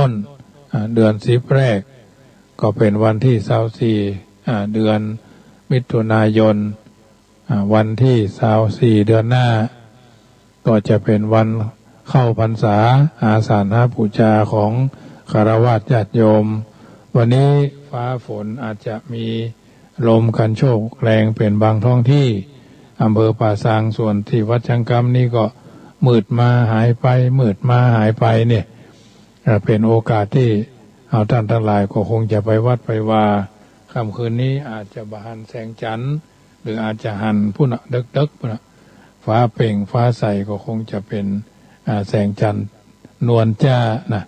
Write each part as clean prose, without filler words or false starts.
ต้นเดือน10แรกก็เป็นวันที่24เดือนมิถุนายนวันที่24เดือนหน้าก็จะเป็นวันเข้าพรรษาอาสาฬหบูชาของฆราวาสญาติโยมวันนี้ฟ้าฝนอาจจะมีลมกันโชกแรงเป็นบางท้องที่อำเภอป่าซางส่วนที่วัดชังกำนี่ก็มืดมาหายไปมืดมาหายไปเนี่ยเป็นโอกาสที่เอาท่านทั้งหลายก็คงจะไปวัดไปว่าค่ำคืนนี้อาจจะบหันแสงจันทร์หรืออาจจะหันพุ่นดึกพุ่นฟ้าเปล่งฟ้าใสก็คงจะเป็นแสงจันทร์นวลจ้านะ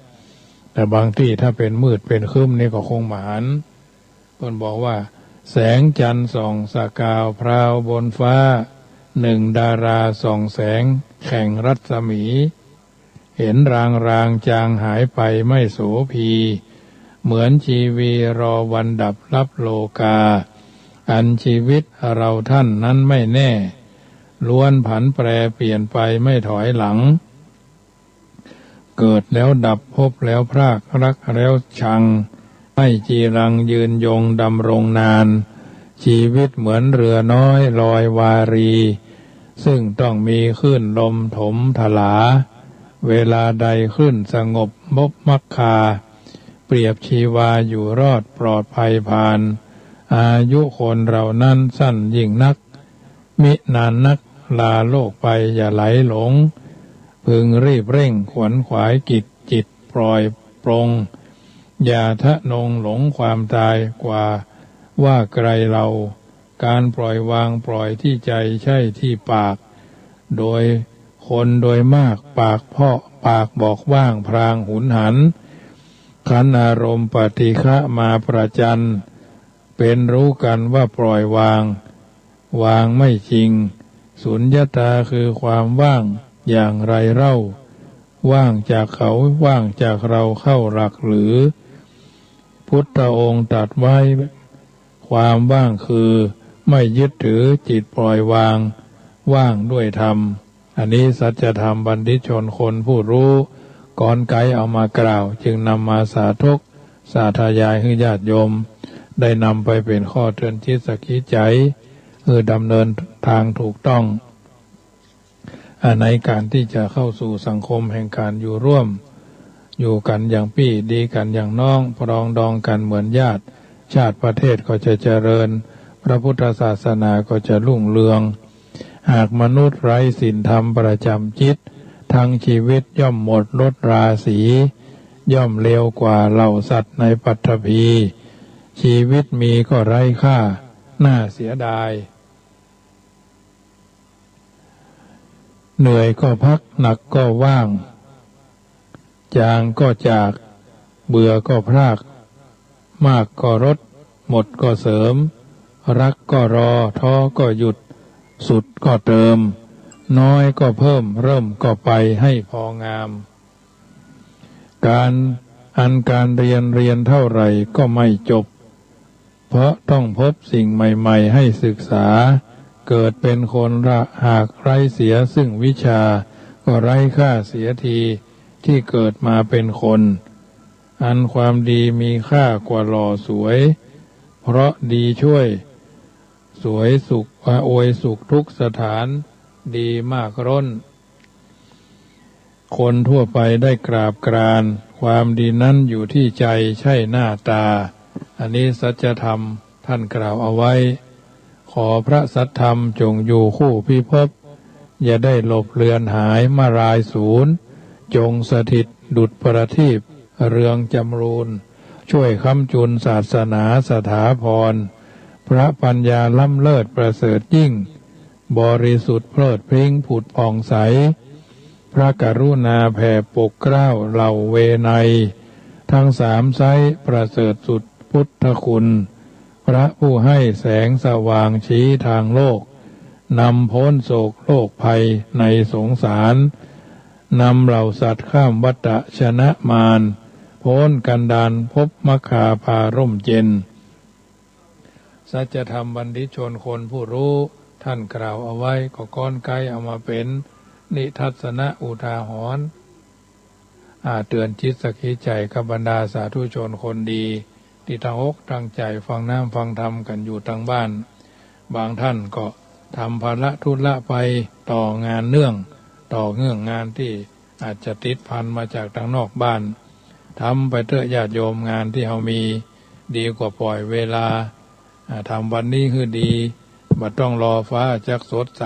แต่บางที่ถ้าเป็นมืดเป็นครึ้มนี่ก็คงมหันเพิ่นบอกว่าแสงจันทร์ส่องสกาวพราวบนฟ้า1ดาราส่องแสงแข่งรัศมีเห็นรางจางหายไปไม่โสภีเหมือนชีวีรอวันดับรับโลกาอันชีวิตเราท่านนั้นไม่แน่ล้วนผันแปรเปลี่ยนไปไม่ถอยหลังเกิดแล้วดับพบแล้วพรากรักแล้วชังไม่จีรังยืนยงดำรงนานชีวิตเหมือนเรือน้อยลอยวารีซึ่งต้องมีคลื่นลมถมถลาเวลาใดขึ้นสงบบมักคาเปรียบชีวาอยู่รอดปลอดภัยผ่านอายุคนเรานั้นสั้นยิ่งนักมินานนักลาโลกไปอย่าไหลหลงพึงรีบเร่งขวนขวายกิจจิตปล่อยปรงอย่าทะนงหลงความตายกว่าว่าไกลเราการปล่อยวางปล่อยที่ใจใช่ที่ปากโดยคนโดยมากปากเพาะปากบอกว่างพรางหุนหันขันอารมณ์ปฏิฆะมาประจันเป็นรู้กันว่าปล่อยวางวางไม่จริงสุญญตาคือความว่างอย่างไรเล่าว่างจากเขาว่างจากเราเข้าหลักหรือพุทธองค์ตรัสไว้ความว่างคือไม่ยึดถือจิตปล่อยวางว่างด้วยธรรมอันนี้สัจธรรมบัณฑิตชนคนผู้รู้ก่อนไกลเอามากล่าวจึงนำมาสาธกสาธยายให้ญาติโยมได้นำไปเป็นข้อเตือนจิตสักขีใจดำเนินทางถูกต้องในการที่จะเข้าสู่สังคมแห่งการอยู่ร่วมอยู่กันอย่างพี่ดีกันอย่างน้องปรองดองกันเหมือนญาติชาติประเทศก็จะเจริญพระพุทธศาสนาก็จะรุ่งเรืองหากมนุษย์ไร้ศีลธรรมประจำจิตทั้งชีวิตย่อมหมดลดราศีย่อมเลวกว่าเหล่าสัตว์ในปัทภีชีวิตมีก็ไร้ค่าน่าเสียดายเหนื่อยก็พักหนักก็ว่างจางก็จากเบื่อก็พรากมากก็ลดหมดก็เสริมรักก็รอท้อก็หยุดสุดก็เติมน้อยก็เพิ่มเริ่มก็ไปให้พองามการเรียนเท่าไหร่ก็ไม่จบเพราะต้องพบสิ่งใหม่ๆให้ศึกษาเกิดเป็นคนละหากไร้เสียซึ่งวิชาก็ไร้ค่าเสียทีที่เกิดมาเป็นคนอันความดีมีค่ากว่าหล่อสวยเพราะดีช่วยสวยสุขอวยสุขทุกสถานดีมากร้นคนทั่วไปได้กราบกรานความดีนั้นอยู่ที่ใจใช่หน้าตาอันนี้สัจธรรมท่านกล่าวเอาไว้ขอพระสัทธรรมจงอยู่คู่พิภพอย่าได้หลบเลือนหายมารายสูญจงสถิตดุจประทีปเรืองจำรูนช่วยค้ำจุนศาสนาสถาพรพระปัญญาล้ำเลิศประเสริฐยิ่งบริสุทธิ์เพลิดเพลิงผุดผ่องใสพระกรุณาแผ่ปกเกล้าเหล่าเวไนทั้งสามไซส์ประเสริฐสุดพุทธคุณพระผู้ให้แสงสว่างชี้ทางโลกนำพ้นโศกโลกภัยในสงสารนำเหล่าสัตว์ข้ามวัฏชนะมารพ้นกันดานพบมคาพาร่มเย็นสัจธรรมบัณฑิตชนคนผู้รู้ท่านกล่าวเอาไว้ก็ก้อนไกลเอามาเป็นนิทัศนะอุทาหรณ์ เตือนจิตสกิจใจกับบรรดาสาธุชนคนดีที่ตั้งอกตั้งใจฟังน้ำฟังธรรมกันอยู่ทางบ้านบางท่านก็ทำภาระธุระไปต่องานเนื่องงานที่อาจจะติดพันมาจากทางนอกบ้านทำไปเถอะญาติโยมงานที่เรามีดีกว่าปล่อยเวลาทำวันนี้คือดีบ่ต้องรอฟ้าจักสดใส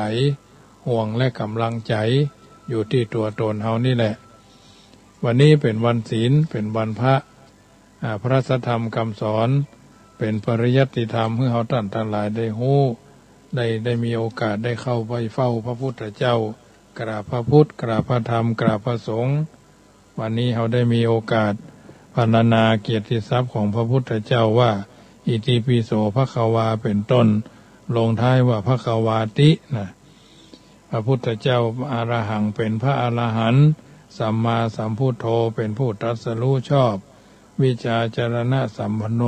ห่วงและกำลังใจอยู่ที่ตัวตนเฮานี่แหละวันนี้เป็นวันศีลเป็นวันพระพระสัทธรรมคำสอนเป็นปริยัติธรรมให้เฮาท่านทั้งหลายได้ฮู้ได้มีโอกาสได้เข้าไปเฝ้าพระพุทธเจ้ากราบพระพุทธกราบพระธรรมกราบพระสงฆ์วันนี้เราได้มีโอกาสพรรณนาเกียรติทรัพย์ของพระพุทธเจ้าว่าอิติปิโสภควาเป็นต้นลงท้ายว่าภควาตินะพระพุทธเจ้าอรหังเป็นพระอรหันต์สัมมาสัมพุทโธเป็นผู้ตรัสรู้ชอบวิชาจรณะสัมปันโน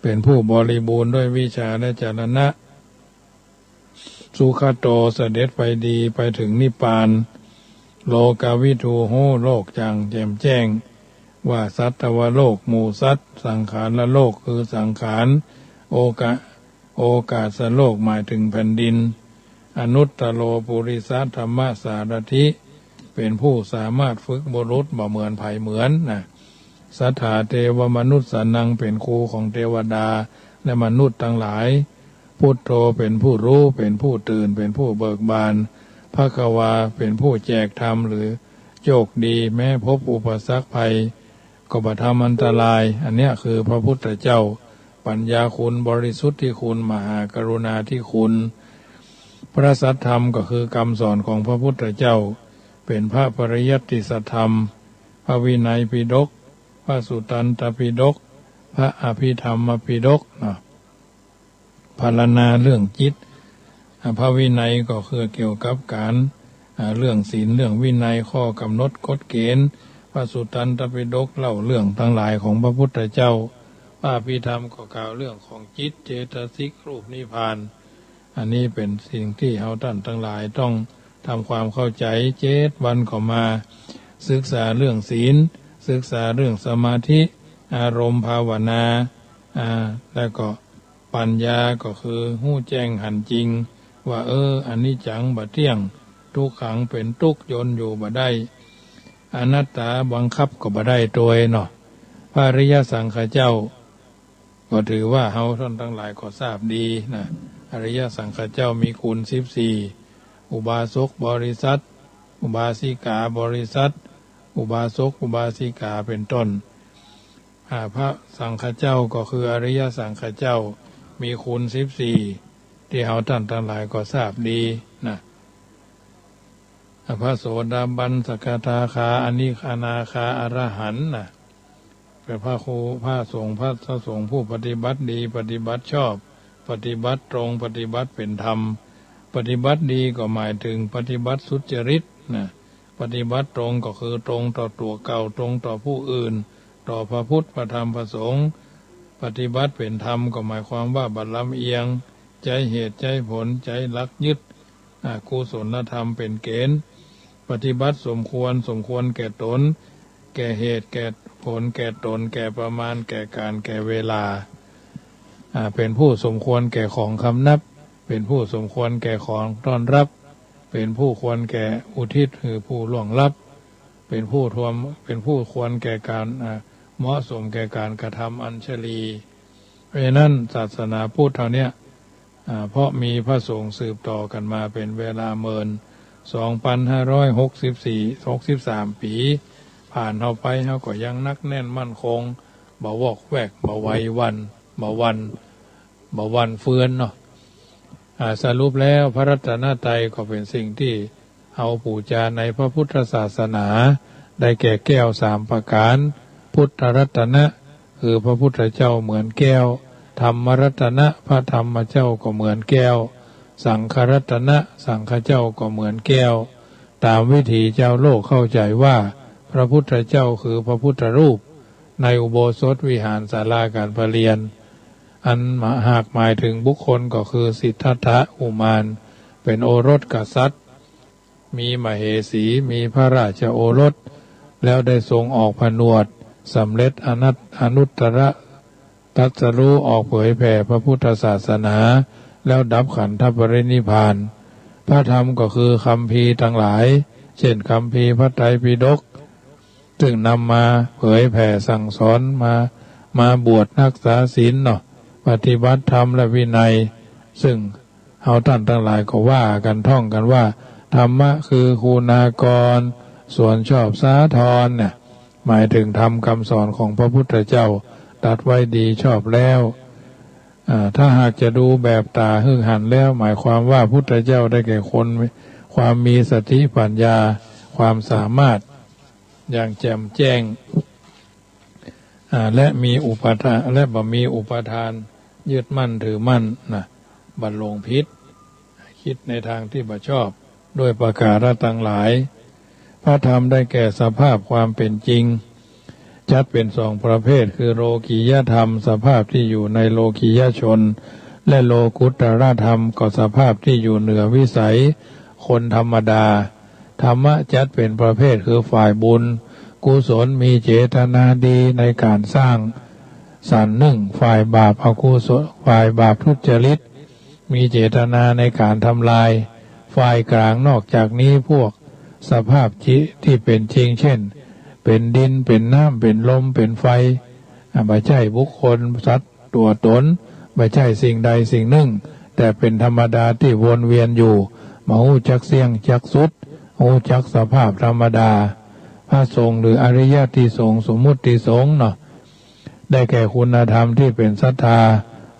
เป็นผู้บริบูรณ์ด้วยวิชาและจรณะสุขโตเสด็จไปดีไปถึงนิพพานโลกาวิทูโหโลกจังแจ่มแจ้งว่าสัตวโลกหมู่สัตว์สังขารละโลกคือสังขารโอกาสโลกหมายถึงแผ่นดินอนุตตโลปุริสัทธรรมสารถิเป็นผู้สามารถฝึกบุรุษบ่เหมือนไผเหมือนนะสัทธาเทวมนุษย์สนังเป็นครูของเทวดาและมนุษย์ทั้งหลายพุทโธเป็นผู้รู้เป็นผู้ตื่นเป็นผู้เบิกบานภควาเป็นผู้แจกธรรมหรือโชคดีแม้พบอุปสรรคภัยก็บ่ทำอันตรายอันเนี้ยคือพระพุทธเจ้าปัญญาคุณบริสุทธิ์ที่คุณมหากรุณาที่คุณพระสัทธรรมก็คือคำสอนของพระพุทธเจ้าเป็นพระปริยัติสัทธรรมพระวินัยปิฎกพระสุตตันตปิฎกพระอภิธรรมปิฎกพรรณนาเรื่องจิตพระวินัยก็คือเกี่ยวกับการเรื่องศีลเรื่องวินัยข้อกำหนดกฎเกณฑ์พระสุตตันตปิฎกเล่าเรื่องทั้งหลายของพระพุทธเจ้าพระอภิธรรมก็กล่าวเรื่องของจิตเจตสิกรูปนิพพานอันนี้เป็นสิ่งที่เฮาท่านทั้งหลายต้องทำความเข้าใจ7 วันเข้ามาศึกษาเรื่องศีลศึกษาเรื่องสมาธิอารมณ์ภาวนาแล้วก็ปัญญาก็คือหู้แจ้งหันจริงว่าอันนี้จังบ่เที่ยงทุกขังเป็นทุกข์ยนอยู่บ่ได้อนัตตาบังคับก็บ่ได้ตัวเนาะพระอริยสังฆเจ้าก็ถือว่าเฮาท่านทั้งหลายก็ทราบดีนะอริยสังฆเจ้ามีคุณ14อุบาสกบริษัทอุบาสิกาบริษัทอุบาสกอุบาสิกาเป็นต้นพระสังฆเจ้าก็คืออริยสังฆเจ้ามีคุณ14ที่เฮาท่านทั้งหลายก็ทราบดีนะพระโสดาบันสกทาคาอนาคาอรหันต์นะเป็นพระสงฆ์ผู้ปฏิบัติดีปฏิบัติชอบปฏิบัติตรงปฏิบัติเป็นธรรมปฏิบัติดีก็หมายถึงปฏิบัติสุจริตนะปฏิบัติตรงก็คือตรงต่อตัวเก่าตรงต่อผู้อื่นต่อพระพุทธพระธรรมพระสงฆ์ปฏิบัติเป็นธรรมก็หมายความว่าบัดลำเอียงใจเหตุใจผลใจลักยึดกุศลธรรมเป็นเกณฑ์ปฏิบัติสมควรแก่ตนแก่เหตุแก่ผลแก่ตนแก่ประมาณแก่การแก่เวลาเป็นผู้สมควรแก่ของคำนับเป็นผู้สมควรแก่ของต้อนรับเป็นผู้ควรแก่อุทิศคือผู้ล่วงลับเป็นผู้ควรแก่การเหมาะสมแก่การกระทำอัญชลีเพราะนั้นศาสนาพุทธเท่านี้เพราะมีพระสงฆ์สืบต่อกันมาเป็นเวลา2,563 ปีผ่านเข้าไปเขาก็ยังนักแน่นมั่นคงบ่วอกแวกบ่ไววันบ่วันเฟือนเนาะสรุปแล้วพระรัตนตรัยก็เป็นสิ่งที่เอาบูชาในพระพุทธศาสนาได้แก่แก้ว3ประการพุทธรัตนะคือพระพุทธเจ้าเหมือนแก้วธรรมรัตนะพระธรรมเจ้าก็เหมือนแก้วสังฆรัตนะสังฆเจ้าก็เหมือนแก้วตามวิถีเจ้าโลกเข้าใจว่าพระพุทธเจ้าคือพระพุทธรูปในอุโบสถวิหารศาลาการประเรียนอันหากหมายถึงบุคคลก็คือสิทธัตถะอุมานเป็นโอรสกษัตริย์มีมเหสีมีพระราชโอรส แล้วได้ทรงออกผนวดสำเร็จอนุตตรตรัสรู้ออกเผยแผ่พระพุทธศาสนาแล้วดับขันธปรินิพพานพระธรรมก็คือคัมภีร์ทั้งหลายเช่นคัมภีร์พระไตรปิฎกซึ่งนำมาเผยแผ่สั่งสอนมาบวชรักษาศีลเนาะปฏิบัติธรรมและวินัยซึ่งเอาท่านทั้งหลายก็ว่ากันท่องกันว่าธรรมะคือคุณากรส่วนชอบสาธรเนี่ยหมายถึงธรรมคำสอนของพระพุทธเจ้าตรัสไว้ดีชอบแล้วถ้าหากจะดูแบบตาหึ่งหันแล้วหมายความว่าพุทธเจ้าได้แก่คนความมีสติปัญญาความสามารถอย่างแจ่มแจ้งและมีอุปทานและบ่มีอุปทานยึดมั่นถือมั่นนะบัดหลงผิดคิดในทางที่บ่ชอบด้วยประการต่างหลายพระธรรมได้แก่สภาพความเป็นจริงจัดเป็นสองประเภทคือโลกียธรรมสภาพที่อยู่ในโลกียชนและโลกุตตรธรรมก็สภาพที่อยู่เหนือวิสัยคนธรรมดาธรรมะจัดเป็นประเภทคือฝ่ายบุญกุศลมีเจตนาดีในการสร้างสรรค์หนึ่งฝ่ายบาปอกุศลฝ่ายบาปทุจริตมีเจตนาในการทำลายฝ่ายกลางนอกจากนี้พวกสภาพที่เป็นจริงเช่นเป็นดินเป็นน้ำเป็นลมเป็นไฟไม่ใช่บุคคลสัตว์ตัวตนไม่ใช่สิ่งใดสิ่งหนึ่งแต่เป็นธรรมดาที่วนเวียนอยู่มาหูจักเสียงจักสุดหูจักสภาพธรรมดาพระสงฆ์หรืออริยติสงฆ์สมมุติสงฆ์เนาะได้แก่คุณธรรมที่เป็นศรัทธา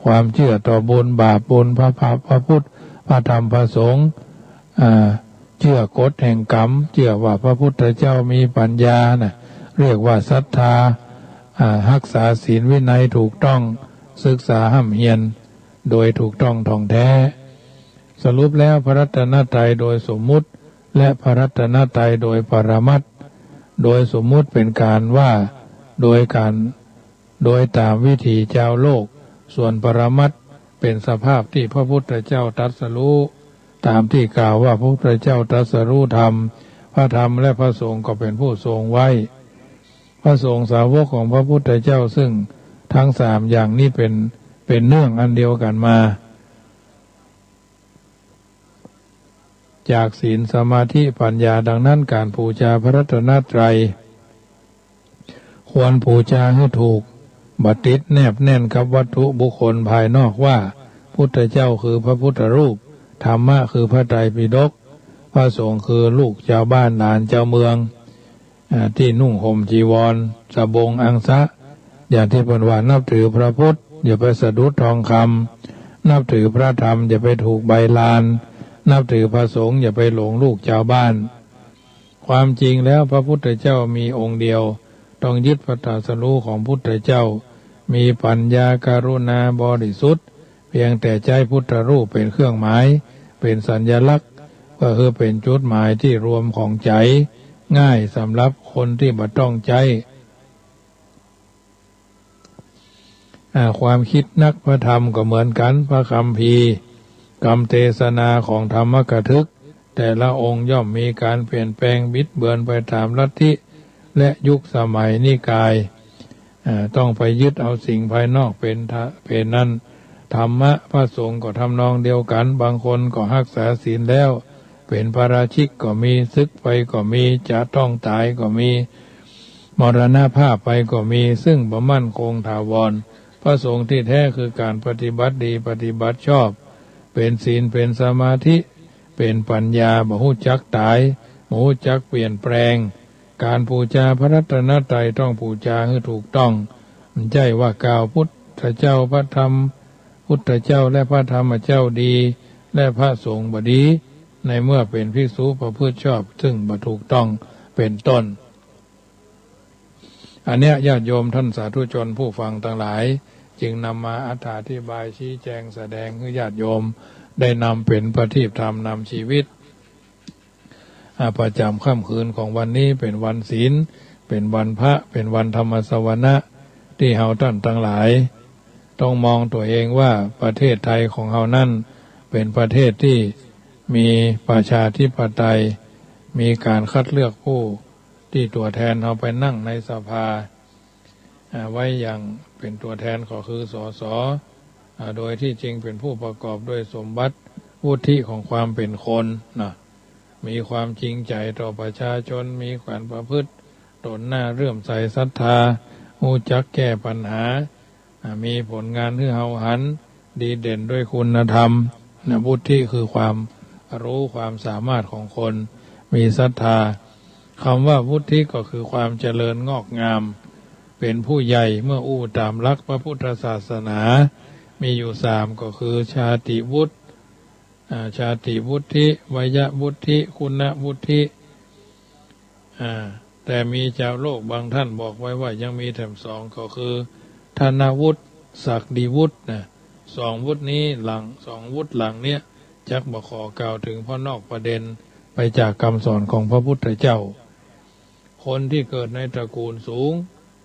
ความเชื่อต่อบุญบาปบุญพระพุทธพระธรรมพระสงฆ์เชื่อกฎแห่งกรรมเชื่อว่าพระพุทธเจ้ามีปัญญาน่ะเรียกว่าศรัทธารักษาศีลวินัยถูกต้องศึกษาห้ำเฮียนโดยถูกต้องท่องแท้สรุปแล้วพระรัตนตรัยโดยสมมุติและพระรัตนตรัยโดยปรมัตถ์โดยสมมุติเป็นการว่าโดยตามวิถีเจ้าโลกส่วนปรมัตถ์เป็นสภาพที่พระพุทธเจ้าตรัสรู้ตามที่กล่าวว่าพระพุทธเจ้าตรัสรู้ธรรมพระธรรมและพระสงฆ์ก็เป็นผู้ทรงไว้พระสงฆ์สาวกของพระพุทธเจ้าซึ่งทั้งสามอย่างนี้เป็นเนื่องอันเดียวกันมาจากศีลสมาธิปัญญาดังนั้นการบูชาพระรัตนตรัยควรบูชาให้ถูกบัดติดแนบแน่นกับวัตถุบุคคลภายนอกว่าพุทธเจ้าคือพระพุทธรูปธรรมะคือพระไตรปิฎกพระสงฆ์คือลูกชาวบ้านหลานเจ้าเมืองที่นุ่งห่มจีวรสบงอังสะอย่างที่เป็นว่านับถือพระพุทธอย่าไปสะดุดทองคำนับถือพระธรรมอย่าไปถูกใบลานนับถือพระสงฆ์อย่าไปหลงลูกชาวบ้านความจริงแล้วพระพุทธเจ้ามีองค์เดียวต้องยึดพระตรัสรู้ของพุทธเจ้ามีปัญญาการุณาบริสุทธิ์เพียงแต่ใจพุทธรูปเป็นเครื่องหมายเป็นสัญลักษณ์ก็คือเป็นจุดหมายที่รวมของใจง่ายสำหรับคนที่บ่ต้องใจความคิดนักพระธรรมก็เหมือนกันพระคัมภีร์คำเทศนาของธรรมกถึกแต่ละองค์ย่อมมีการเปลี่ยนแปลงบิดเบือนไปตามลัทธิและยุคสมัยนิกายต้องไปยึดเอาสิ่งภายนอกเป็นนั้นธรรมะพระสงฆ์ก็ทำนองเดียวกันบางคนก็รักษาศีลแล้วเป็นปาราชิกก็มีศึกไปก็มีจะต้องตายก็มีมรณภาพไปก็มีซึ่งบ่มั่นคงถาวรพระสงฆ์ที่แท้คือการปฏิบัติดีปฏิบัติชอบเป็นศีลเป็นสมาธิเป็นปัญญาบ่ฮู้จักตายบ่ฮู้จักเปลี่ยนแปลงการบูชาพระรัตนตรัยต้องบูชาให้ถูกต้องไม่ใช่ว่ากล่าวพุทธเจ้าพระธรรมพุทธเจ้าและพระธรรมเจ้าดีและพระสงฆ์บ่ดีในเมื่อเป็นภิกษุประพฤติชอบซึ่งบ่ถูกต้องเป็นต้นอันเนี้ยญาติโยมท่านสาธุชนผู้ฟังทั้งหลายจึงนำมาอธิบายชี้แจงแสดงให้ญาติโยมได้นำเป็นประทีปธรรมนำชีวิตประจำค่ำคืนของวันนี้เป็นวันศีลเป็นวันพระเป็นวันธรรมสวนะที่เฮาท่านทั้งหลายต้องมองตัวเองว่าประเทศไทยของเฮานั้นเป็นประเทศที่มีประชาธิปไตยมีการคัดเลือกผู้ ที่ตัวแทนเอาไปนั่งในสภาไว้อย่างเป็นตัวแทนก็คือสสโดยที่จริงเป็นผู้ประกอบด้วยสมบัติวุฒิของความเป็นคนนะมีความจริงใจต่อประชาชนมีความประพฤติตนหน้าเรื่อมใสศรัทธารู้จักแก้ปัญหามีผลงานที่เฮาหันดีเด่นด้วยคุณธรรมนะวุฒิคือความรู้ความสามารถของคนมีศรัทธาคำว่าวุฒิก็คือความเจริญงอกงามเป็นผู้ใหญ่เมื่ออู้ตามหลักพระพุทธศาสนามีอยู่3ก็คือชาติวุฒิชาติวุฒิวยวุฒิคุณวุฒิแต่มีชาวโลกบางท่านบอกไว้ว่ายังมีแถม2ก็คือธนวุฒิศักดิวุฒินะ2วุฒินี้หลัง2วุฒิหลังเนี้ยจักบ่ขอกล่าวถึงเพราะนอกประเด็นไปจากคำสอนของพระพุทธเจ้าคนที่เกิดในตระกูลสูง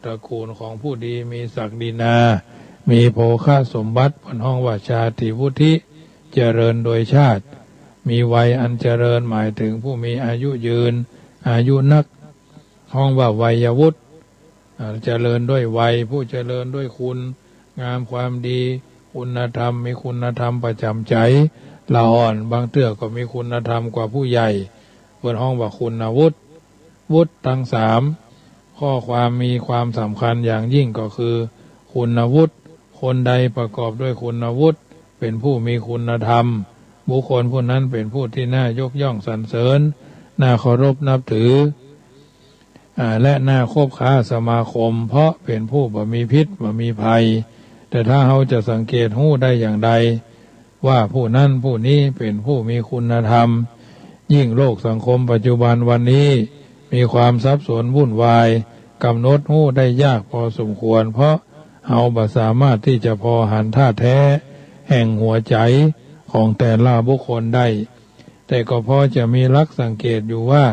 ตระกูลของผู้ดีมีศักดินามีโภคสมบัติบนห้องว่าชาติวุฒิเจริญโดยชาติมีวัยอันเจริญหมายถึงผู้มีอายุยืนอายุนักห้องว่าวัยวุฒิเจริญด้วยวัยผู้เจริญด้วยคุณงามความดีคุณธรรมมีคุณธรรมประจำใจละอ่อนบางเตื้อก็มีคุณธรรมกว่าผู้ใหญ่บนห้องว่าคุณวุฒิวุฒิทั้ง3ข้อความมีความสำคัญอย่างยิ่งก็คือคุณวุฒิคนใดประกอบด้วยคุณวุฒิเป็นผู้มีคุณธรรมบุคคลผู้นั้นเป็นผู้ที่น่ายกย่องสรรเสริญน่าเคารพนับถือและน่าคบค้าสมาคมเพราะเป็นผู้บ่มีพิษบ่มีภัยแต่ถ้าเราจะสังเกตหู้ได้อย่างใดว่าผู้นั้นผู้นี้เป็นผู้มีคุณธรรมยิ่งโลกสังคมปัจจุบันวันนี้มีความสับสนวุ่นวายกำหนดหู้ได้ยากพอสมควรเพราะเราบ่สามารถที่จะพอหันท่าแท้แห่งหัวใจของแต่ละบุคคลได้แต่ก็พอจะมีลักสังเกตอยู่ว่า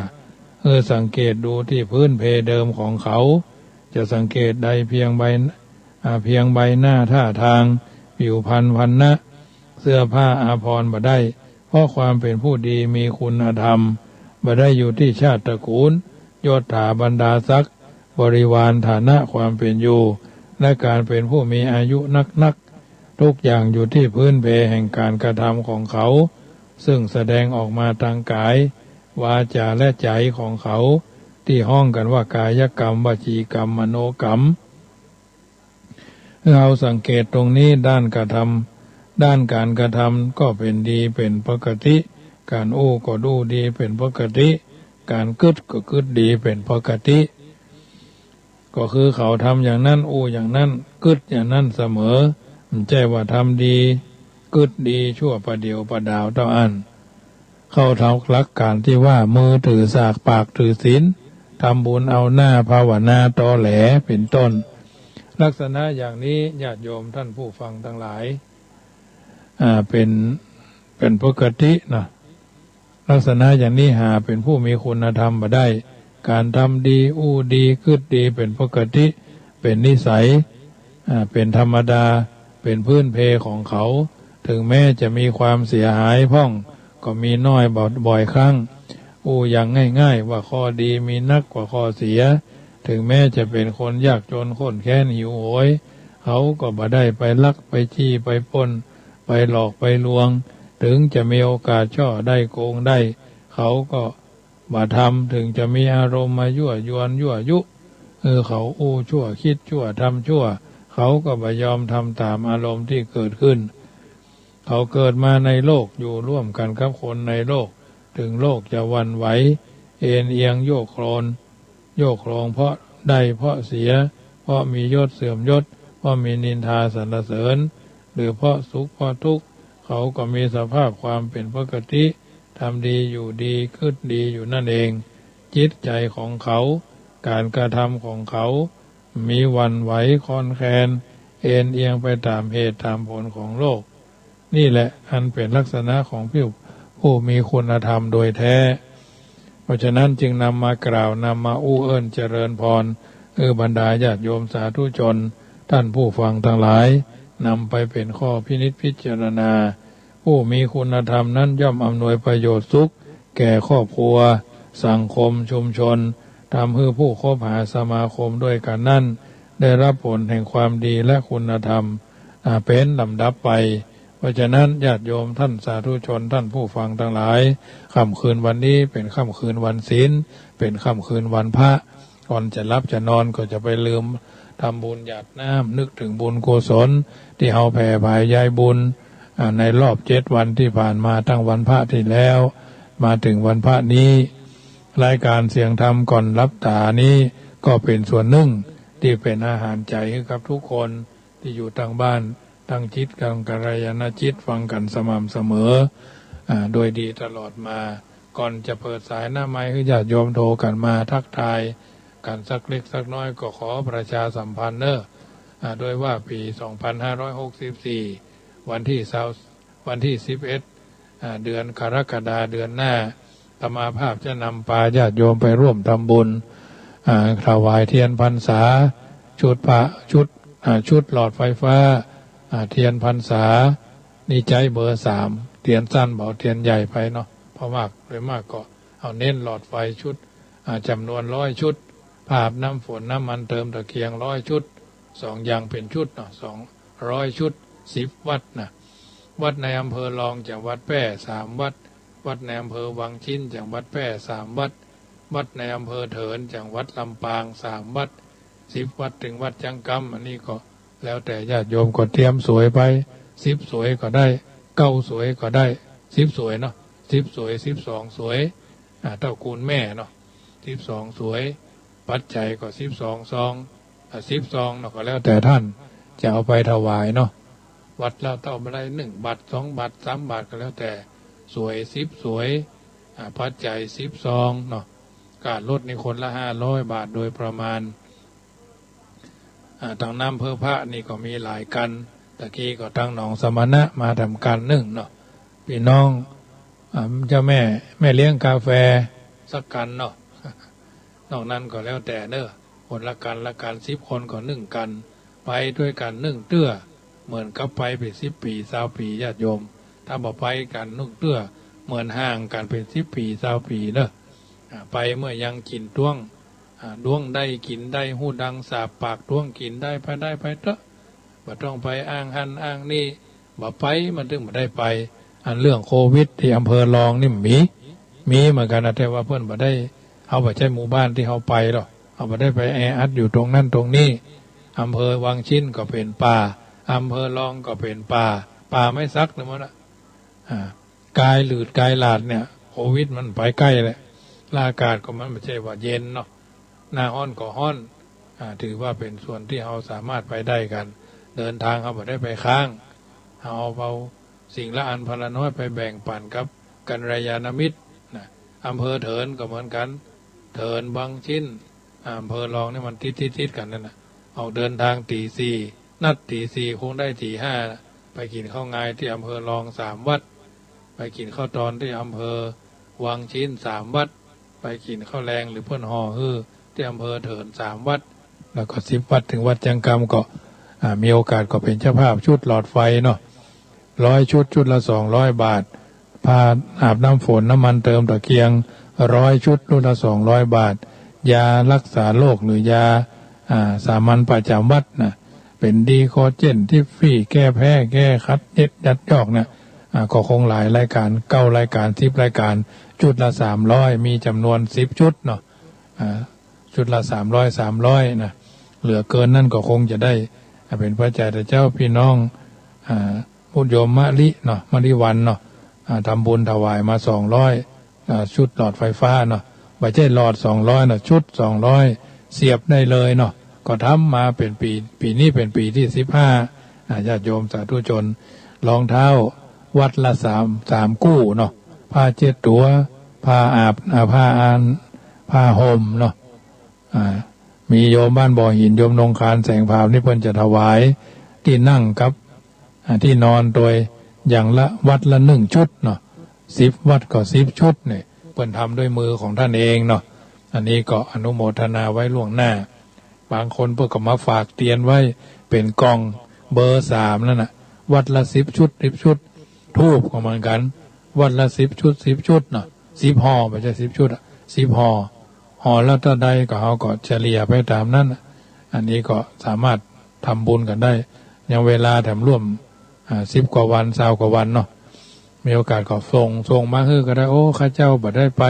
สังเกตดูที่พื้นเพเดิมของเขาจะสังเกตได้เพียงใบหน้าท่าทางผิวพรรณวรรณะเสื้อผ้าอาภรณ์บ่ได้เพราะความเป็นผู้ดีมีคุณธรรมบ่ได้อยู่ที่ชาติตระกูลยศถาบรรดาศักดิ์บริวารฐานะความเป็นอยู่และการเป็นผู้มีอายุนักทุกอย่างอยู่ที่พื้นเพแห่งการกระทำของเขาซึ่งแสดงออกมาทางกายวาจาและใจของเขาที่ห้องกันว่ากายกรรมวจีกรรมมโนกรรมเราสังเกตตรงนี้ด้านการกระทำก็เป็นดีเป็นปกติการอู้ก็ดูดีเป็นปกติการกึศก็กึศดีเป็นปกติก็คือเขาทำอย่างนั้นอู้อย่างนั้นกึศอย่างนั้นเสมอไม่ใช่ว่าทำดีกึศดีชั่วประเดียวประดาวเท่าอันเข้าทำหลักการที่ว่ามือถือสากปากถือศีลทำบุญเอาหน้าภาวนาตอแหลเป็นต้นลักษณะอย่างนี้ญาติโยมท่านผู้ฟังทั้งหลายเป็นปกตินะลักษณะอย่างนี้หาเป็นผู้มีคุณธรรมมาได้การทำดีอู้ดีกึศดีเป็นปกติเป็นนิสัยเป็นธรรมดาเป็นพื้นเพของเขาถึงแม้จะมีความเสียหายพ่องก็มีน้อยบ่อยครั้งอย่างง่ายๆว่าข้อดีมีนักกว่าข้อเสียถึงแม้จะเป็นคนยากจนข้นแค้นหิวโหยเขาก็บ่ได้ไปลักไปจี้ไปปล้นไปหลอกไปลวงถึงจะมีโอกาสช่อได้โกงได้เขาก็บ่ทำถึงจะมีอารมณ์มายั่วยวนยั่วยุเขาชั่วคิดชั่วทำชั่วเขาก็บ่ยอมทำตามอารมณ์ที่เกิดขึ้นเขาเกิดมาในโลกอยู่ร่วมกันกับคนในโลกถึงโลกจะหวั่นไหวเอ็นเอียงโยกโคลนโยกโคลงเพราะได้เพราะเสียเพราะมียศเสื่อมยศเพราะมีนินทาสรรเสริญหรือเพราะสุขเพราะทุกข์เขาก็มีสภาพความเป็นปกติทำดีอยู่ดีคิดดีอยู่นั่นเองจิตใจของเขาการกระทำของเขามีหวั่นไหวคลอนแคลนเอ็นเอียงไปตามเหตุตามผลของโลกนี่แหละอันเป็นลักษณะของผู้มีคุณธรรมโดยแท้เพราะฉะนั้นจึงนำมากล่าวนำมาอู้เอิ้นเจริญพรบรรดาญาติโยมสาธุชนท่านผู้ฟังทั้งหลายนำไปเป็นข้อพินิจพิจารณาผู้มีคุณธรรมนั้นย่อมอำนวยประโยชน์สุขแก่ครอบครัวสังคมชุมชน ทำให้ผู้คบหาสมาคมด้วยกันนั่นได้รับผลแห่งความดีและคุณธรรมเป็นลำดับไปเพราะฉะนั้นญาติโยมท่านสาธุชนท่านผู้ฟังทั้งหลายค่ำคืนวันนี้เป็นค่ำคืนวันศีลเป็นค่ำคืนวันพระก่อนจะรับจะนอนก็จะไปลืมทำบุญหยาดน้ำนึกถึงบุญกุศลที่เราแผ่ภายยายบุญในรอบ7 วันที่ผ่านมาตั้งวันพระที่แล้วมาถึงวันพระนี้รายการเสียงธรรมก่อนรับตานี้ก็เป็นส่วนหนึ่งที่เป็นอาหารใจให้กับทุกคนที่อยู่ทางบ้านตั้งจิตกัลยาณจิตฟังกันสม่ำเสมอโดยดีตลอดมาก่อนจะเปิดสายหน้าไม้ให้ญาติโยมโทรกันมาทักทายกันสักเล็กสักน้อยก็ขอประชาสัมพันธ์โดยว่าปี 2564 วันที่ 11 เดือนกรกฎาคมเดือนหน้าอาตมาภาพจะนำพาญาติโยมไปร่วมทำบุญถวายเทียนพรรษาชุดหลอดไฟฟ้าเทียนพรรษานี่ใจเบอร์ 3เทียนสั้นเบาเทียนใหญ่ไปเนาะเพราะมากโดยมากก็เอาเน้นหลอดไฟชุดจำนวน100 ชุดภาพน้ำฝนน้ำมันเติมตะเกียง100 ชุด2 อย่างเป็นชุดเนาะ200 ชุด10 วัดนะวัดในอำเภอรองจากวัดแพร่3 วัดวัดในอำเภอวังชิ้นจากวัดแพร่3 วัดวัดในอำเภอเถินจากวัดลำปาง3 วัด10 วัดถึงวัดจังกำอันนี้ก็แล้วแต่ญาติโยมก็เตรียมสวยไป10 สวยก็ได้9 สวยก็ได้10 สวยเนาะ10 สวย12 สวยเท่าคูณแม่เนาะ12 สวยปัจจัยก็12 ซอง10 ซองเนาะก็แล้วแต่ท่านจะเอาไปถวายเนาะวัดแล้วเท่าไปได้1 บาท2 บาท3 บาทก็แล้วแต่สวย10 สวยปัจจัย10 ซองเนาะการลดในคนละ500 บาทโดยประมาณทางน้ำเพื่อพระนี่ก็มีหลายกันตะกี้ก็ทางหนองสมณะมาทำการ1เนาะพี่น้องเจ้าแม่เลี้ยงกาแฟสักกันเนาะนอกนั้นก็แล้วแต่เนอะคนละกัน10 คนก็1 กันไปด้วยกัน1 เตื้อเหมือนกับไปเป็น10 ปี20 ปีญาติโยมถ้าบอกไปกัน1 เตื้อเหมือนห่างกันเป็น10 ปี20 ปีเนอะไปเมื่อยังกินต้วงด้วงได้กินได้หูดังสาบปากด้วงกินได้ไปเถอะบ่ต้องไปอ้างหันอ้างนี่บ่ไปมันถึงบ่ได้ไปอันเรื่องโควิดที่อำเภอรองนี่มีเหมือนกันนะแต่ว่าเพื่อนบ่ได้เอาไปใช้หมู่บ้านที่เขาไปหรอกเอาบ่ได้ไปแออัดอยู่ตรงนั้นตรงนี้อำเภอวังชิ้นก็เป็นป่าอำเภอรองก็เป็นป่าไม่ซักนะมันกายหลืดกายหลาดเนี่ยโควิดมันไปใกล้เลยอากาศก็มันไม่ใช่ว่าเย็นเนาะหน้าฮ้อนก็ฮ้อนถือว่าเป็นส่วนที่เราสามารถไปได้กันเดินทางเขาบ่ได้ไปค้างเอาสิ่งละอันพละน้อยไปแบ่งปันกับกัลยาณมิตรนะอำเภอเถินก็เหมือนกันเถินบางชิ้นอำเภอรองนี่มันติดกันนั่นนะเอาเดินทางตี 4นัดตี 4คงได้ตี 5ไปกินข้าวงายที่อำเภอรอง3 วัดไปกินข้าวตอนที่อำเภอวังชิ้น3 วัดไปกินข้าวแรงหรือเพื่อนห่อที่อำเภอเถิน3 วัดแล้วก็10 วัดถึงวัดจังกำก็มีโอกาสก็เป็นเจ้าภาพชุดหลอดไฟเนาะ100 ชุดละ200 บาทพาอาบน้ำฝนน้ำมันเติมตะเกียง100 ชุดละ200 บาทยารักษาโรคหรือยาสามัญประจำวัดนะเป็นดีคอเจนที่ฟรีแก้แพ้แก้คัดเย็ดยัดยอกนะก็คงหลายรายการ9 รายการ10 รายการชุดละ300มีจำนวน10 ชุดเนาะชุดละ300นะเหลือเกินนั่นก็คงจะได้เป็นพระใจแต่เจ้าพี่น้องพุทธโยมมะลิเนาะมะลิวันเนาะทำบุญถวายมา200ชุดหลอดไฟฟ้าเนาะไม่ใช่หลอด200เนาะชุด200เสียบได้เลยเนาะก็ทำมาเป็นปีนี้เป็นปีที่15ญาติโยมสาธุชนรองเท้าวัดละ3 คู่เนาะผ้าเช็ดตัวผ้าอาบผ้าอ่านผ้าห่มเนาะมีโยมบ้านบ่อหินโยมนงคารแสงพาวนี่เพิ่นจะถวายที่นั่งกับที่นอนโดยอย่างละวัดละ1 ชุดเนาะ10 วัดก็10 ชุดเนี่ยเพิ่นทำด้วยมือของท่านเองเนาะอันนี้ก็อนุโมทนาไว้ล่วงหน้าบางคนเพิ่นก็มาฝากเตียนไว้เป็นกล่องเบอร์3นั่นน่ะวัดละ10 ชุด10 ชุดทูบก็เหมือนกันวัดละ10 ชุด10 ชุดเนาะ10 ห่อไม่ใช่10 ชุด10 ห่อ ห่อแล้วเท่าใดก็เอาก็เฉลี่ยไปตามนั้นอันนี้ก็สามารถทำบุญกันได้ยังเวลาแถมร่วม10 กว่าวัน20 กว่าวันเนาะมีโอกาสก็ส่งมาคือก็ได้โอ้ข้าเจ้าบ่ได้ไป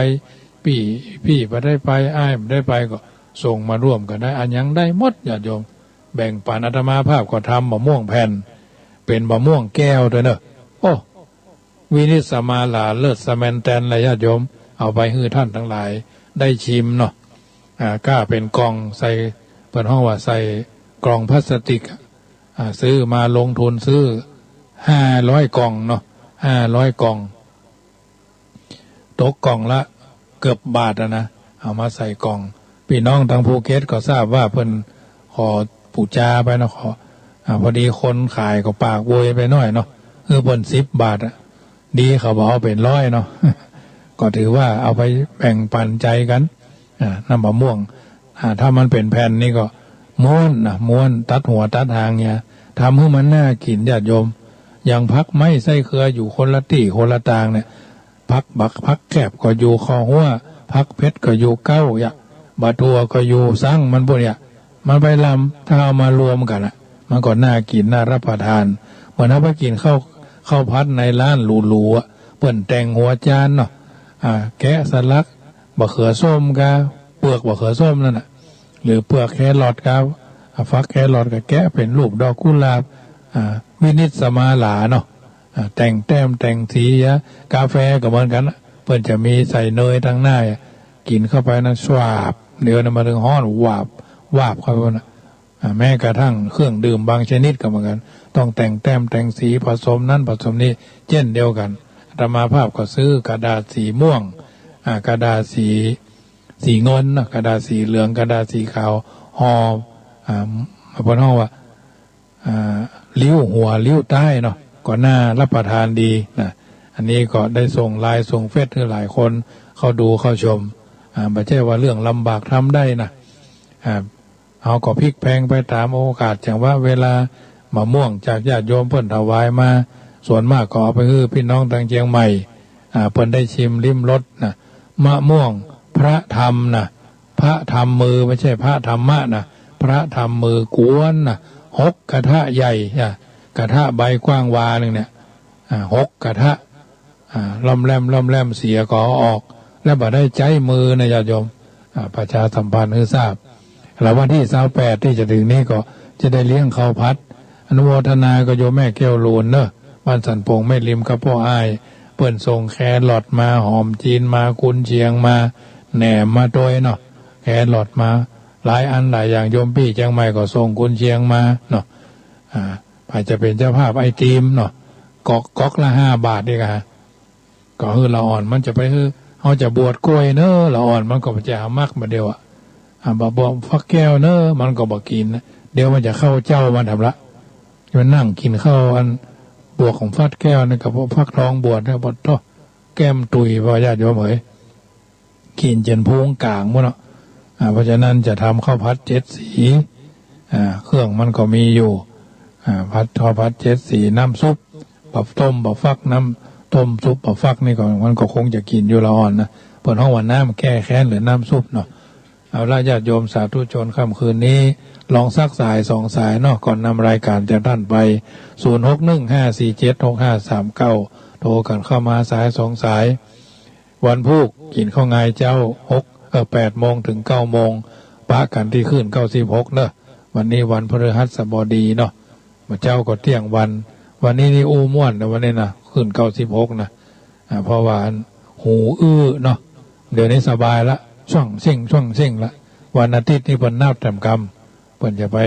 พี่บ่ได้ไปอ้ายบ่ได้ไปก็ส่งมาร่วมกันได้อันยังได้หมดญาติโยมแบ่งปันอาตมาภาพก็ทำมะม่วงแผ่นเป็นมะม่วงแก้วด้วยเนอะโอ้วินิสมาลาเลิศสแมนแตนเลยญาติโยมเอาไปให้ท่านทั้งหลายได้ชิมเนาะก้าเป็นกล่องใส่เปิดห้องว่าใส่กล่องพลาสติกซื้อมาลงทุนซื้อ500 กล่องเนาะ500 กล่องตกกล่องละเกือบบาทนะเอามาใส่กล่องพี่น้องทางภูเก็ตก็ทราบว่าเพิ่นขอปูจาไปนะขอพอดีคนขายก็ปากโวยไปหน่อยเนาะเพิ่น10 บาทดีเขาบอกเอาเป็น100เนาะ ก็ถือว่าเอาไปแบ่งปันใจกันน้ำมะม่วงถ้ามันเป็นแผ่นนี่ก็ม้วนตัดหัวตัดหางเนี่ยทำให้มันน่ากินญาติโยมอย่างพักไม้ไส้เครืออยู่คนละที่คนละตางเนี่ยพักบักพักแกบก็อยู่คอหัวพักเพชรก็อยู่เก้าบะทัวก็อยู่ซังมันพวกเนี่ยมันไปลำถ้าเอามารวมกันมันก็น่ากินน่ารับประทานเหมือนถ้าไปกินข้าวพัดในร้านหรูๆเปิ่นแต่งหัวจานเนาะแกะสลักบะเขือส้มกาเปลือกบะเขือส้มนั่นน่ะหรือเปลือกแครอทกาฟักแครอทกับแกะเป็นรูปดอกกุหลาบวินิจสมาลาเนาะแต่งแต้มแต่งสีกาแฟก็เหมือนกันเพิ่นจะมีใส่เนยทั้งหน้ากินเข้าไปนั้นสวาบเดี๋ยวมาถึงห้อนวาบเข้าไปนะแม้กระทั่งเครื่องดื่มบางชนิดก็เหมือนกันต้องแต่งแต้มแต่งสีผสมนั้นผสมนี้เช่นเดียวกันอาตมาภาพก็ซื้อกระดาษสีม่วงกระดาษสีเงินกระดาษสีเหลืองกระดาษสีขาวห่อบนห้องว่าลิ้วหัวลิ้วใต้เนาะก็น่ารับประทานดีนะอันนี้ก็ได้ส่งไลน์ส่งเฟซให้หลายคนเข้าดูเข้าชมไม่ใช่ว่าเรื่องลำบากทำได้นะเอาก็พลิกแพงไปตามโอกาสอย่างว่าเวลามะม่วงจากญาติโยมเพิ่นถวายมาส่วนมากก็เอาไปคือพี่น้องทางเชียงใหม่เพิ่นได้ชิมลิ้มรสนะมะม่วงพระธรรมนะพระธรรมมือไม่ใช่พระธรรมะนะพระธรรมมือกวนนะ6 กระทะใหญ่กระทะใบกว้างวาหนึ่งเนี่ย6 กระทะล่อมแรมเสียก็ออกแล้วบ่ได้ใจมือนะญาติโยมประชาสัมพันธ์ให้ทราบแล้ววันที่28ที่จะถึงนี้ก็จะได้เลี้ยงข้าวพัดอนุโมทนาก็โยมแม่แก้วลูนเนอะบ้านสันปงแม่ริมกับพ่ออ้ายเปิ้นส่งแครอทมาหอมจีนมากุนเชียงมาแหนมมาด้วยเนาะแครอทมาหลายอันหลายอย่างโยมพี่เชียงใหม่ก็ส่งกุนเชียงมาเนาะอาจจะเป็นเจ้าภาพไอติมเนาะก๊อกละ5 บาทนี่ค่ะก็คือละอ่อนมันจะไปคือเขาจะบวชกล้วยเนอะละอ่อนมันก็จะเอามักมาเดียวบะบอมฟักแก้วเนอะมันก็บอกกินนะเดี๋ยวมันจะเข้าเจ้ามันทำละมันนั่งกินข้าวอันบวกของฟักแก้วนี่กับฟักทองบวชเนี่ยบดท่อแก้มตุยพ่อญาติโยมเอ๋ยกินเจนพุงกลางมั้งเนาะเพราะฉะนั้นจะทำข้าวพัด7 สีเครื่องมันก็มีอยู่ข้าวพัด7 สีน้ำซุปแบบต้มแบบฟักน้ำต้มซุปแบบฟักนี่ก็มันก็คงจะกินอยู่ละอ่อนนะเปิดห้องวันน้ำแก้แค้นหรือน้ำซุปเนาะเอาละญาติโยมสาธุชนค่ำคืนนี้ลองซักสาย2 สายเนาะก่อนนำรายการจากท่านไป0615476539โทรกันเข้ามาสาย2 สายวันพุธกินข้าวงายเจ้า8 โมงถึง 9 โมงปะกันที่ขึ้น96เนอะวันนี้วันพฤหัสบดีเนาะมาเจ้าก็เที่ยงวันนี้นี่อู้ม่วนนะวันนี้นะขึ้น96นะเพราะว่าหูเนาะเดี๋ยวนี้สบายละช่วงเส้งละวันอาทิตย์นี่เพิ่นนับแต้มกำเพิ่นจะไป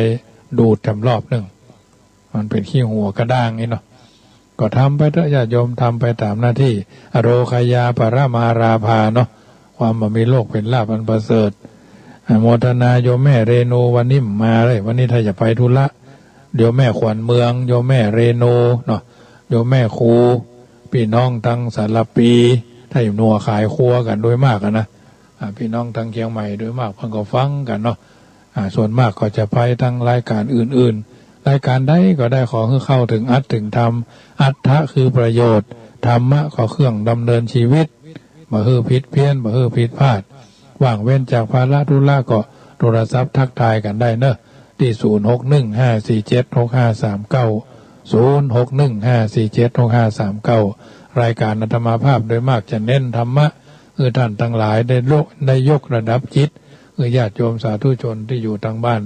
ดูดแต้มรอบนึงมันเป็นขี้หัวกระด้างนี่เนาะก็ทำไปเถอะญาติโยมทำไปตามหน้าที่อโรคายาปรามาราภาเนาะความบ่มีโลกเป็นลาภอันประเสริฐโมทนาโยมแม่เรโนวันนี้มาเลยวันนี้ถ้าจะไปธุระโยมแม่ขวัญเมืองโยมแม่เรโนเนาะโยมแม่ครูพี่น้องทั้งสารปีถ้าอยู่นัวขายครัวกันโดยมากนะพี่น้องทางเชียงใหม่โดยมากเพิ่นก็ฟังกันเนาะส่วนมากก็จะไปทั้งรายการอื่นๆรายการใดก็ได้ขอให้เข้าถึงอัตถึงธรรมอัตถะคือประโยชน์ธรรมะก็เครื่องดำเนินชีวิตบ่ฮือผิดเพี้ยนบ่ฮือผิดพลาด ว่างเว้นจากภาระธุระก็โทรศัพท์ทักทายกันได้เนอะที่06154765390615476539รายการธรรมภาพโดยมากจะเน้นธรรมะท่านทั้งหลายได้ยกระดับจิตญาติโยมสาธุชนที่อยู่ทางบ้าน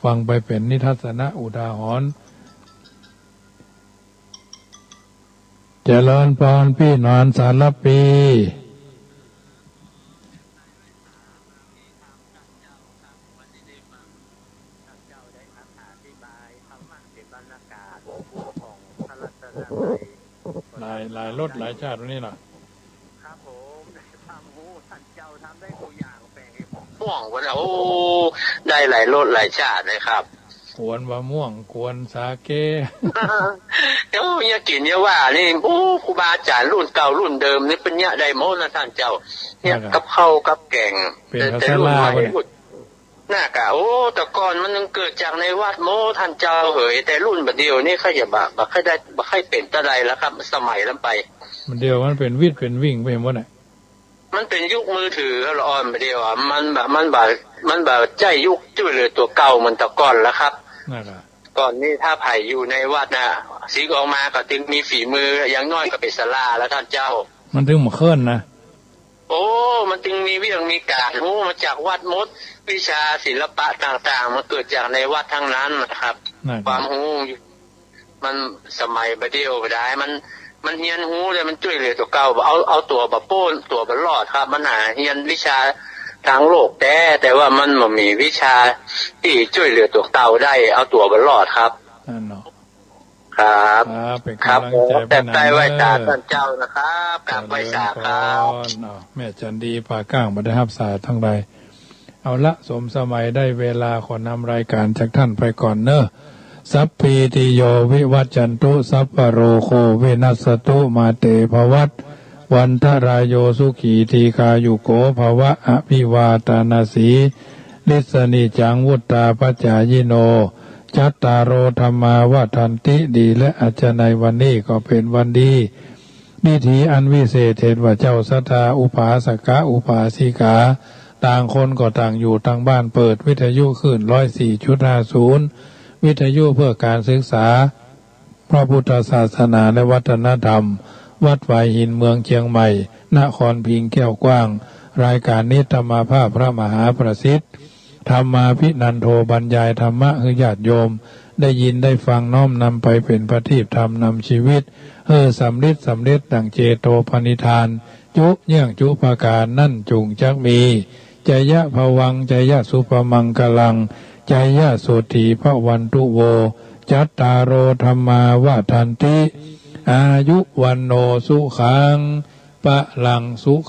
ฟังไปเป็นนิทัศนะอุทาหรณ์เจริญพรพี่นอนสารปีหลายรถหลายชาติวันนี้นะครับผมทำหูท่านเจ้าทำได้ตัวอย่างแปลงให้ผมม่วงวันโอ้ได้หลายรถหลายชาติเลยครับกวนมะม่วงกวนสาเกเดี๋ยวอย่ากินอย่าว่านี่โอ้ครูบาอาจารย์รุ่นเก่ารุ่นเดิมนี่เป็นเนี่ยได้โมนะท่านเจ้าเนี่ยกับข้าวกับแกงแต่รุ่นใหม่หน้ากะโอ้แต่ก่อนมันยังเกิดจากในวัดโมท่านเจ้าเหยแต่รุ่นบัดเดียวนี่ข้าจะบักให้ได้บักให้เป็นตะไดแล้วครับสมัยล้ำไปมันเดียวมันเป็นวิทย์เป็นวิ่งไปหมดน่ะมันเป็นยุคมือถือละอ่อนบัดเดียวมันแบบใจยุคจุ้ยเลยตัวเก่ามันตะก่อนแล้วครับก่อนนี้ถ้าไผ่อยู่ในวัดนะสีออกมาก็ถึงมีฝีมืออย่างน้อยก็เป็นศาลาแล้วท่านเจ้ามันถึงมาเคลื่อนนะโอ้มันจึงมีวิธีมีการรู้มาจากวัดมดวิชาศิลปะต่างๆมันเกิดจากในวัดทั้งนั้นนะครับความรู้มันสมัยบัดเดียวได้มันเฮียนรู้เลยมันช่วยเหลือตัวเก่าเอาตัวบะโป้นตัวบะรอดครับมันหาเฮียนวิชาทางโลกแต่ว่ามันบ่มีวิชาที่ช่วยเหลือตัวเก่าได้เอาตัวบะรอดครับครับครับแต่ใจไว้ตาท่านเจ้านะครับกราบไว้สาครับแม่จันดีป่าก้างมาได้รับสายทั้งใดเอาละสมสมัยได้เวลาขอนำรายการจากท่านไปก่อนเนอะสัพพีติโยวิวัจจันตุสัพพโรโควินัสตุมาเตภวัตวันทรายโยสุขีทีคายุโกภวะอภิวาตานาสีนิสนิจังวุตตาปัจจายโนจัตตารโอธรรมาวัฏันติดีและอาจในวันนี้ก็เป็นวันดีนิธีอันวิเศษเทศว่าเจ้าศรัทธาอุปาสกะอุปาสิกาต่างคนก็ต่างอยู่ทางบ้านเปิดวิทยุขึ้น 104.50 วิทยุเพื่อการศึกษาพระพุทธศาสนาและวัฒนธรรมวัดไผ่หินเมืองเชียงใหม่นครพิงค์แก้วกว้างรายการนี้ธรรมาภาพพระมหาประสิทธิ์ธรรมาภินันโทบรรยายธรรมะให้ญาติโยมได้ยินได้ฟังน้อมนำไปเป็นประทีปธรรมนำชีวิตสำเร็จดังเจโตปณิธานจุเยี่ยงจุปการนั่นจุงจักมีใจยะภวังใจยะสุปมังกลังใจยะโสติภวันตุโวจัตตารโอธรรมาวาทันติอายุวันโนสุขังปะลังสุข